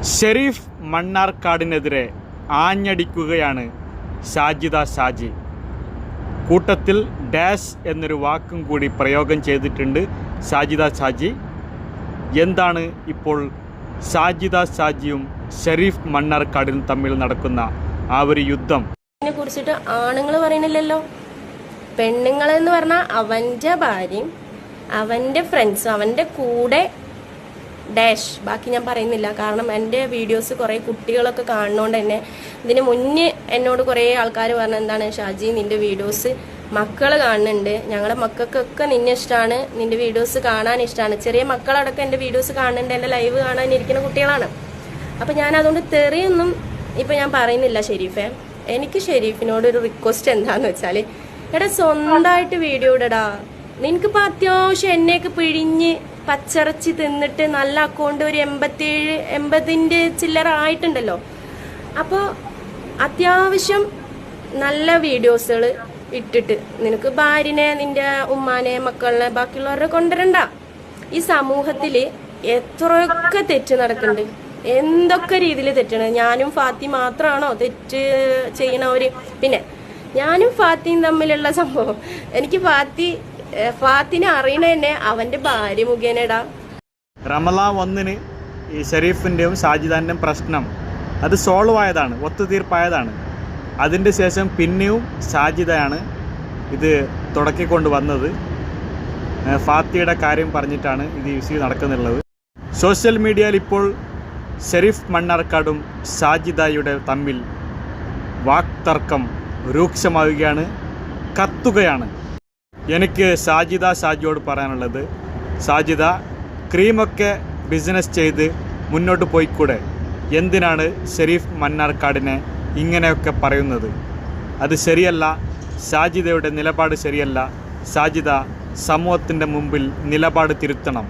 ഷെരീഫ് മണ്ണാർക്കാടിനെതിരെ ആഞ്ഞടിക്കുകയാണ് സാജിദ സാജി. കൂട്ടത്തിൽ ഡാഷ് എന്നൊരു വാക്കും കൂടി പ്രയോഗം ചെയ്തിട്ടുണ്ട് സാജിദ സാജി. എന്താണ് ഇപ്പോൾ സാജിദ സാജിയും ഷെരീഫ് മണ്ണാർക്കാടിനും തമ്മിൽ നടക്കുന്ന ആ ഒരു യുദ്ധം? ഇതിനെ കുറിച്ചിട്ട് ആണുങ്ങൾ പറയണില്ലല്ലോ. പെണ്ണുങ്ങളെന്ന് പറഞ്ഞാൽ അവൻ്റെ ഭാര്യയും അവൻ്റെ ഫ്രണ്ട്സും അവൻ്റെ കൂടെ ഡാഷ്, ബാക്കി ഞാൻ പറയുന്നില്ല. കാരണം എൻ്റെ വീഡിയോസ് കുറേ കുട്ടികളൊക്കെ കാണുന്നതുകൊണ്ട് തന്നെ ഇതിന് മുന്നേ എന്നോട് കുറേ ആൾക്കാർ പറഞ്ഞ എന്താണ് ഷാജി, നിൻ്റെ വീഡിയോസ് മക്കൾ കാണുന്നുണ്ട്, ഞങ്ങളുടെ മക്കൾക്കൊക്കെ നിന്നെ ഇഷ്ടമാണ്, നിൻ്റെ വീഡിയോസ് കാണാൻ ഇഷ്ടമാണ്. ചെറിയ മക്കളടക്കം എൻ്റെ വീഡിയോസ് കാണുന്നുണ്ട്, എൻ്റെ ലൈവ് കാണാനിരിക്കുന്ന കുട്ടികളാണ്. അപ്പം ഞാൻ അതുകൊണ്ട് തെറിയൊന്നും ഇപ്പം ഞാൻ പറയുന്നില്ല ഷെരീഫെ. എനിക്ക് ഷെരീഫിനോടൊരു റിക്വസ്റ്റ് എന്താണെന്ന് വെച്ചാൽ, എടാ സ്വന്തമായിട്ട് വീഡിയോ ഇടടാ. നിനക്കിപ്പോൾ അത്യാവശ്യം എന്നെയൊക്കെ പിഴിഞ്ഞ് പച്ചിറച്ചി തിന്നിട്ട് നല്ല അക്കൗണ്ട് ഒരു 80 ചില്ലറ ആയിട്ടുണ്ടല്ലോ. അപ്പോൾ അത്യാവശ്യം നല്ല വീഡിയോസുകൾ ഇട്ടിട്ട് നിനക്ക് ഭാര്യനെ, നിന്റെ ഉമ്മാനെ, മക്കളിനെ, ബാക്കിയുള്ളവരെ കൊണ്ടുവരണ്ട. ഈ സമൂഹത്തിൽ എത്രയൊക്കെ തെറ്റ് നടക്കുന്നുണ്ട്, എന്തൊക്കെ രീതിയിൽ തെറ്റാണ്. ഞാനും ഫാത്തി മാത്രമാണോ തെറ്റ് ചെയ്യണവര്? പിന്നെ ഞാനും ഫാത്തിയും തമ്മിലുള്ള സംഭവം, എനിക്ക് ഫാത്തിനെ അറിയണ തന്നെ അവൻ്റെ ഭാര്യ മുഖേനടാ. റമളാൻ 1 ഈ ഷെരീഫിൻ്റെയും സാജിദാൻ്റെയും പ്രശ്നം അത് സോൾവ് ആയതാണ്, ഒത്തുതീർപ്പായതാണ്. അതിൻ്റെ ശേഷം പിന്നെയും സാജിദയാണ് ഇത് തുടക്കിക്കൊണ്ട് വന്നത്. ഫാത്തിയുടെ കാര്യം പറഞ്ഞിട്ടാണ് ഇത് ഇഷ്യൂ നടക്കുന്നുള്ളത്. സോഷ്യൽ മീഡിയയിൽ ഇപ്പോൾ ഷെരീഫ് മണ്ണാർക്കാടും സാജിദയുടെ തമ്മിൽ വാക്തർക്കം രൂക്ഷമാവുകയാണ്, കത്തുകയാണ്. എനിക്ക് സാജിയോട് പറയാനുള്ളത്, സാജിദ ക്രീമൊക്കെ ബിസിനസ് ചെയ്ത് മുന്നോട്ട് പോയിക്കൂടെ? എന്തിനാണ് ഷെരീഫ് മണ്ണാർക്കാടിനെ ഇങ്ങനെയൊക്കെ പറയുന്നത്? അത് ശരിയല്ല. സാജിദയുടെ നിലപാട് ശരിയല്ല. സാജിദ സമൂഹത്തിൻ്റെ മുമ്പിൽ നിലപാട് തിരുത്തണം.